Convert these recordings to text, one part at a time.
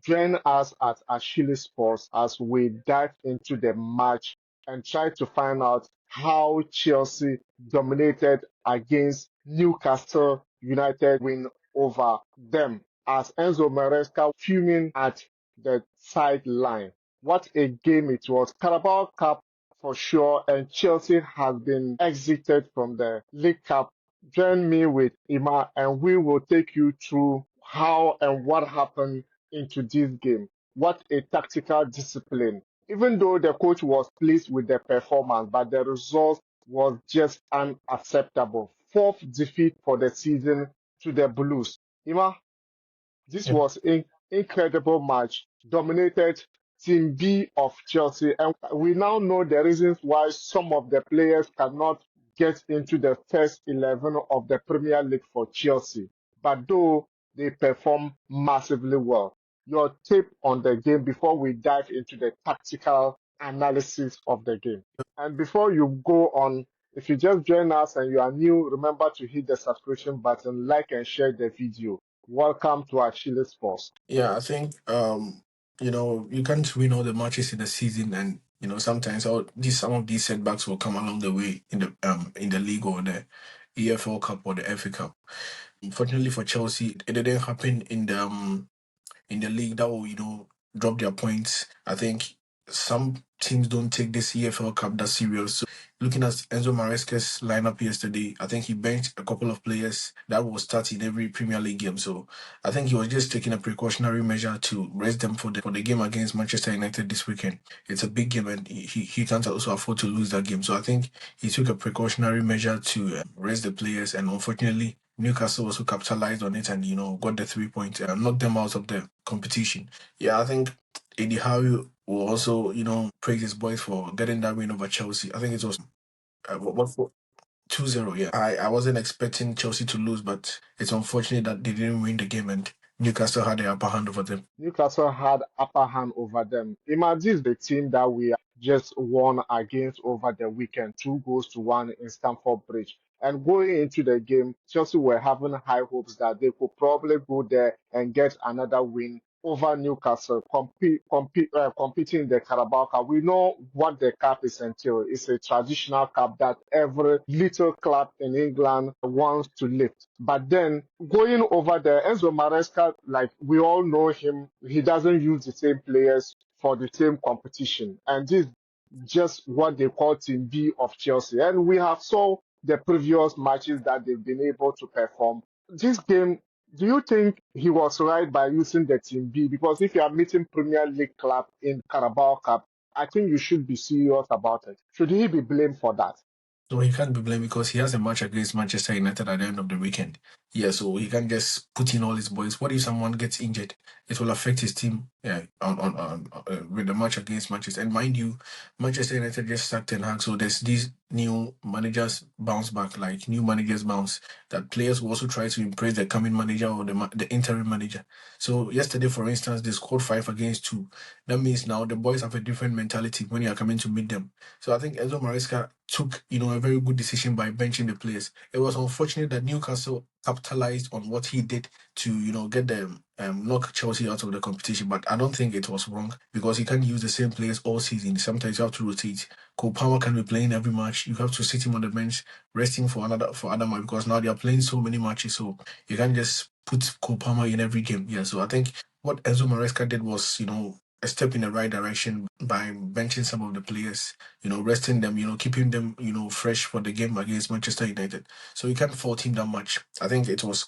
Join us at Ashili Sports as we dive into the match and try to find out how Chelsea dominated against Newcastle United win over them as Enzo Maresca fuming at the sideline. What a game it was. Carabao Cup for sure, and Chelsea has been exited from the League Cup. Join me with Ima, and we will take you through how and what happened into this game. What a tactical discipline. Even though the coach was pleased with the performance, but the result was just unacceptable. Fourth defeat for the season to the Blues. Ima, this Yeah. was an incredible match, dominated Team B of Chelsea, and we now know the reasons why some of the players cannot get into the first 11 of the Premier League for Chelsea. But though they perform massively well. Your take on the game before we dive into the tactical analysis of the game. And before you go on, if you just join us and you are new, remember to hit the subscription button, like and share the video. Welcome to Achilles Sports. Yeah, I think you can't win all the matches in the season, and sometimes some of these setbacks will come along the way in the league or the EFL Cup or the FA Cup. Unfortunately for Chelsea, it didn't happen in the league that will, drop their points. I think some teams don't take this EFL Cup that serious. So looking at Enzo Maresca's lineup yesterday, I think he benched a couple of players that will start in every Premier League game. So I think he was just taking a precautionary measure to rest them for the game against Manchester United this weekend. It's a big game and he can't also afford to lose that game. So I think he took a precautionary measure to rest the players, and unfortunately Newcastle also capitalized on it and got the 3 points and knocked them out of the competition. Yeah, I think Eddie Howe will also praise his boys for getting that win over Chelsea. I think it was what 2-0. Yeah, I wasn't expecting Chelsea to lose, but it's unfortunate that they didn't win the game and Newcastle had the upper hand over them. Newcastle had upper hand over them. Imagine the team that we just won against over the weekend, 2-1 in Stamford Bridge. And going into the game, Chelsea were having high hopes that they could probably go there and get another win over Newcastle, competing in the Carabao Cup. We know what the cup is entail. It's a traditional cup that every little club in England wants to lift. But then going over there, Enzo Maresca, like we all know him, he doesn't use the same players for the same competition. And this is just what they call Team B of Chelsea. And we have saw the previous matches that they've been able to perform. This game, do you think he was right by using the Team B? Because if you are meeting Premier League club in Carabao Cup, I think you should be serious about it. Should he be blamed for that? So he can't be blamed because he has a match against Manchester United at the end of the weekend. Yeah, so he can't just put in all his boys. What if someone gets injured? It will affect his team. Yeah, on with the match against Manchester. And mind you, Manchester United just sacked Ten Hag, so there's these new managers bounce back, like new managers bounce. That players will also try to impress the coming manager or the interim manager. So yesterday, for instance, they scored 5-2. That means now the boys have a different mentality when you are coming to meet them. So I think Enzo Maresca took, a very good decision by benching the players. It was unfortunate that Newcastle capitalized on what he did to, get them knock Chelsea out of the competition. But I don't think it was wrong because you can't use the same players all season. Sometimes you have to rotate. Cole Palmer can be playing every match. You have to sit him on the bench, resting for other match because now they are playing so many matches. So you can't just put Cole Palmer in every game. Yeah. So I think what Enzo Maresca did was, a step in the right direction by benching some of the players, resting them, keeping them, fresh for the game against Manchester United. So you can't fault him that much. I think it was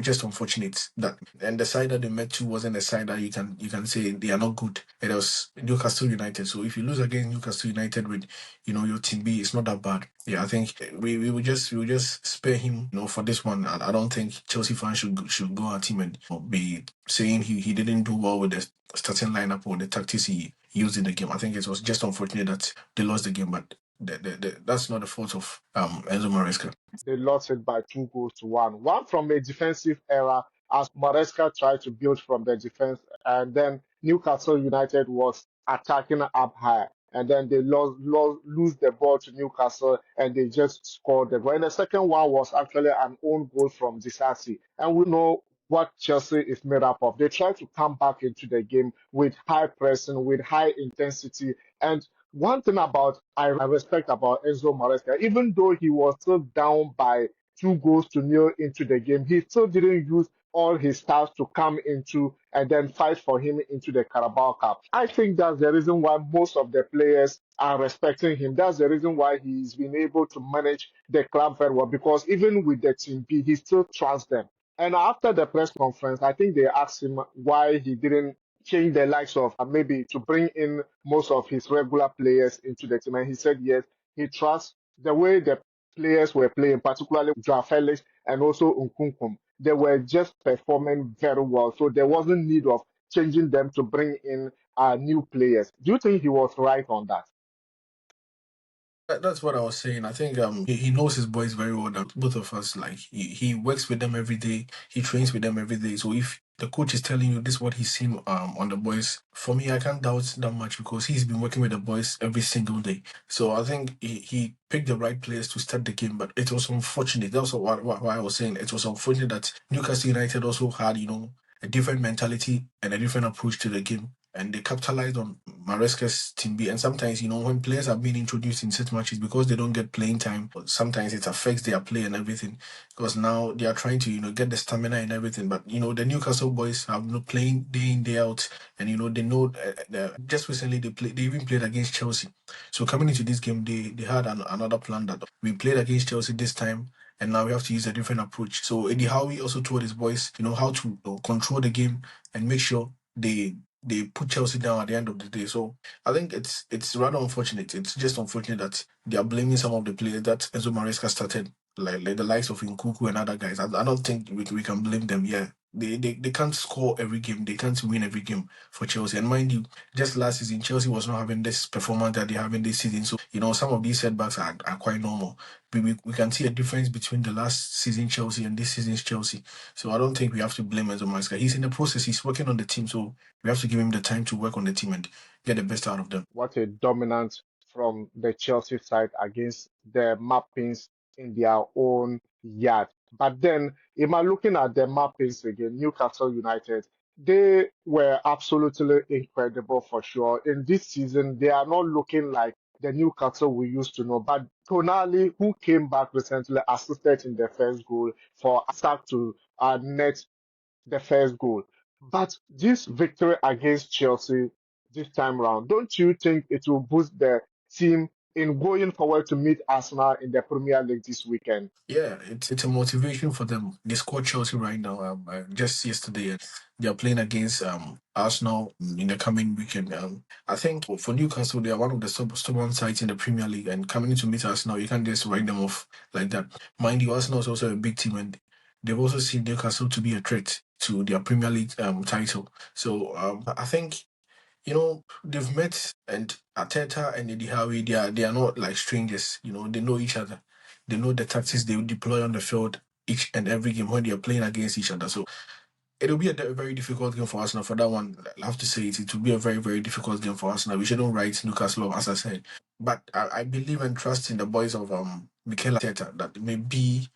just unfortunate that, and the side that they met to wasn't a side that you can say they are not good. It was Newcastle United. So if you lose against Newcastle United with, your team B, it's not that bad. Yeah, I think we will just spare him, for this one. I don't think Chelsea fans should go at him and be saying he didn't do well with the starting lineup or the tactics he used in the game. I think it was just unfortunate that they lost the game, but that's not the fault of Enzo Maresca. They lost it by 2-1. One from a defensive error as Maresca tried to build from the defense, and then Newcastle United was attacking up high. And then they lose the ball to Newcastle and they just scored the goal. And the second one was actually an own goal from Disasi. And we know what Chelsea is made up of. They try to come back into the game with high pressing, with high intensity. And one thing about I respect about Enzo Maresca, even though he was still down by 2 goals to 0 into the game, he still didn't use all his stars to come into and then fight for him into the Carabao Cup. I think that's the reason why most of the players are respecting him. That's the reason why he's been able to manage the club very well because even with the team B, he still trusts them. And after the press conference, I think they asked him why he didn't change the likes of maybe to bring in most of his regular players into the team. And he said yes, he trusts the way the players were playing, particularly Joao Felix and also Nkunkum. They were just performing very well. So there wasn't need of changing them to bring in new players. Do you think he was right on that? That's what I was saying. I think he knows his boys very well. That both of us like he works with them every day. He trains with them every day. So if the coach is telling you this is what he's seen on the boys, for me I can't doubt that much because he's been working with the boys every single day. So I think he picked the right players to start the game. But it was unfortunate. That's what I was saying. It was unfortunate that Newcastle United also had a different mentality and a different approach to the game. And they capitalized on Maresca's team B. And sometimes, when players are being introduced in set matches because they don't get playing time, sometimes it affects their play and everything. Because now they are trying to, get the stamina and everything. But, the Newcastle boys have playing day in, day out. And, they know just recently they even played against Chelsea. So coming into this game, they had another plan that we played against Chelsea this time. And now we have to use a different approach. So Eddie Howe also told his boys, how to control the game and make sure they put Chelsea down at the end of the day. So I think it's rather unfortunate. It's just unfortunate that they are blaming some of the players that Enzo Maresca started, like the likes of Nkuku and other guys. I don't think we can blame them. Yeah. They can't score every game. They can't win every game for Chelsea. And mind you, just last season, Chelsea was not having this performance that they're having this season. So, some of these setbacks are quite normal. We can see a difference between the last season Chelsea and this season's Chelsea. So I don't think we have to blame Enzo Maresca. He's in the process. He's working on the team. So we have to give him the time to work on the team and get the best out of them. What a dominance from the Chelsea side against the Mappings in their own yard. But then, if I'm looking at the Mappings again, Newcastle United, they were absolutely incredible for sure. In this season, they are not looking like the Newcastle we used to know. But Tonali, who came back recently, assisted in the first goal for Asak to net the first goal. But this victory against Chelsea this time round, don't you think it will boost the team in going forward to meet Arsenal in the Premier League this weekend? Yeah, it's a motivation for them. They scored Chelsea right now. Just yesterday, they are playing against Arsenal in the coming weekend. I think for Newcastle, they are one of the stubborn sides in the Premier League, and coming in to meet Arsenal, you can't just write them off like that. Mind you, Arsenal is also a big team, and they've also seen Newcastle to be a threat to their Premier League title. So I think they've met, and Arteta and Eddie Howe, they are not like strangers. They know each other. They know the tactics they will deploy on the field each and every game when they are playing against each other. So it'll be a very difficult game for Arsenal. For that one, I have to say it will be a very, very difficult game for Arsenal. We shouldn't write Newcastle off, as I said. But I believe and trust in the boys of Mikel Arteta that maybe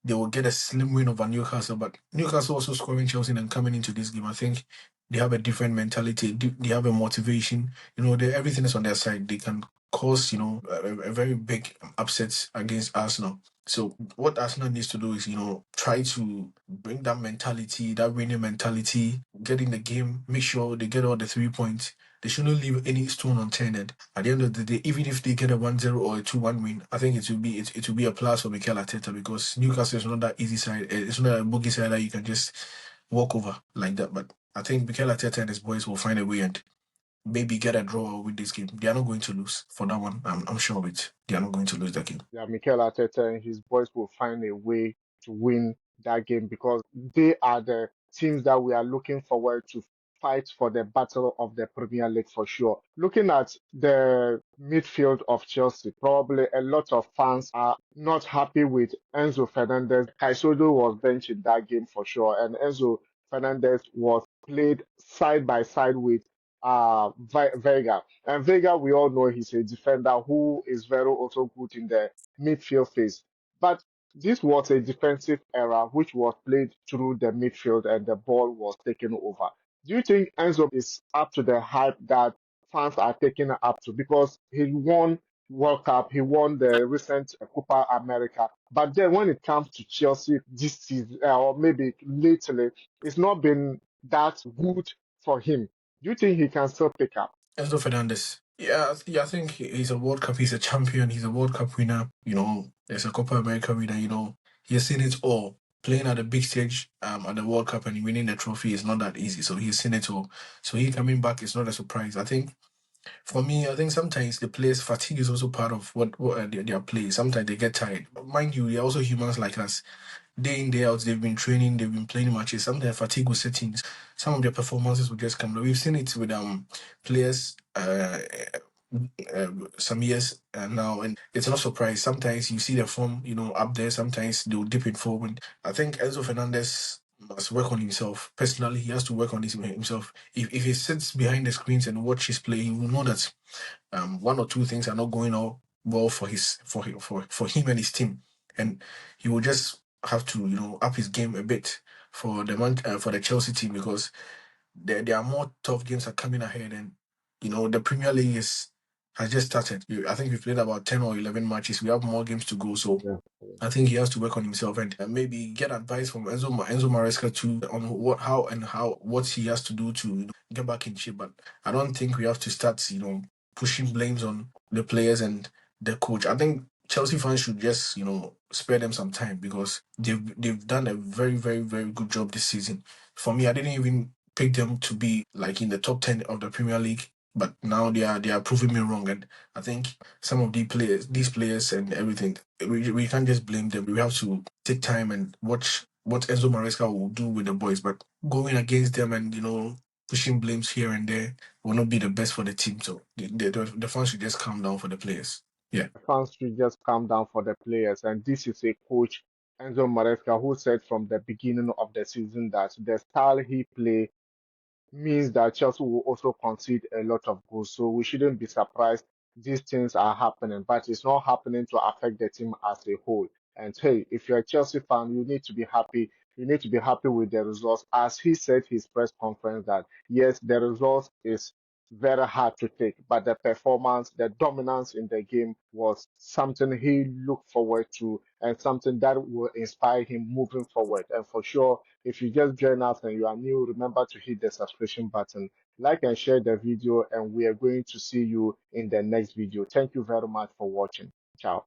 they will get a slim win over Newcastle. But Newcastle also scoring Chelsea and coming into this game, I think they have a different mentality. They have a motivation. Everything is on their side. They can cause, a very big upsets against Arsenal. So what Arsenal needs to do is, try to bring that mentality, that winning mentality, get in the game, make sure they get all the 3 points. They shouldn't leave any stone unturned. At the end of the day, even if they get a 1-0 or a 2-1 win, I think it will be a plus for Mikel Arteta because Newcastle is not that easy side. It's not a boogie side that you can just walk over like that. But I think Mikel Arteta and his boys will find a way and maybe get a draw with this game. They are not going to lose for that one. I'm sure of it. They are not going to lose that game. Yeah, Mikel Arteta and his boys will find a way to win that game because they are the teams that we are looking forward to fight for the battle of the Premier League for sure. Looking at the midfield of Chelsea, probably a lot of fans are not happy with Enzo Fernandez. Caicedo was benched in that game for sure, and Enzo Fernandez was played side by side with Vega. And Vega, we all know he's a defender who is very also good in the midfield phase. But this was a defensive era which was played through the midfield and the ball was taken over. Do you think Enzo is up to the hype that fans are taking up to? Because he won World Cup, he won the recent Copa America, but then when it comes to Chelsea this season, or maybe lately, it's not been that good for him. Do you think he can still pick up? Enzo Fernandez. Yeah, yeah, I think he's a World Cup. He's a champion. He's a World Cup winner. There's a Copa America winner. He has seen it all. Playing at a big stage, at the World Cup and winning the trophy is not that easy. So he's seen it all. So he coming back is not a surprise. I think for me, I think sometimes the players' fatigue is also part of what their play. Sometimes they get tired. Mind you, they're also humans like us. Day in, day out, they've been training, they've been playing matches. Sometimes fatigue will set in. Some of their performances will just come low. We've seen it with players some years now, and it's no surprise. Sometimes you see the form, up there. Sometimes they'll dip in form. And I think Enzo Fernandez must work on himself. Personally, he has to work on himself. If he sits behind the screens and watches play, he will know that one or two things are not going all well for him and his team, and he will just have to up his game a bit for the Chelsea team because there are more tough games are coming ahead, and the Premier League is has just started. I think we've played about 10 or 11 matches. We have more games to go, so Yeah. I think he has to work on himself and maybe get advice from Enzo Maresca too on what he has to do to get back in shape. But I don't think we have to start pushing blames on the players and the coach. I think Chelsea fans should just spare them some time because they've done a very very very good job this season. For me, I didn't even pick them to be like in the top 10 of the Premier League, but now they are proving me wrong, and I think some of these players and everything, we can't just blame them. We have to take time and watch what Enzo Maresca will do with the boys. But going against them and pushing blames here and there will not be the best for the team. So the fans should just calm down for the players. Yeah. Fans should just calm down for the players. And this is a coach, Enzo Maresca, who said from the beginning of the season that the style he play means that Chelsea will also concede a lot of goals. So we shouldn't be surprised these things are happening, but it's not happening to affect the team as a whole. And hey, if you're a Chelsea fan, you need to be happy. You need to be happy with the results. As he said his press conference that yes, the results is very hard to take, but the performance, the dominance in the game was something he looked forward to and something that will inspire him moving forward. And for sure, if you just join us and you are new, remember to hit the subscription button, like and share the video, and we are going to see you in the next video. Thank you very much for watching. Ciao.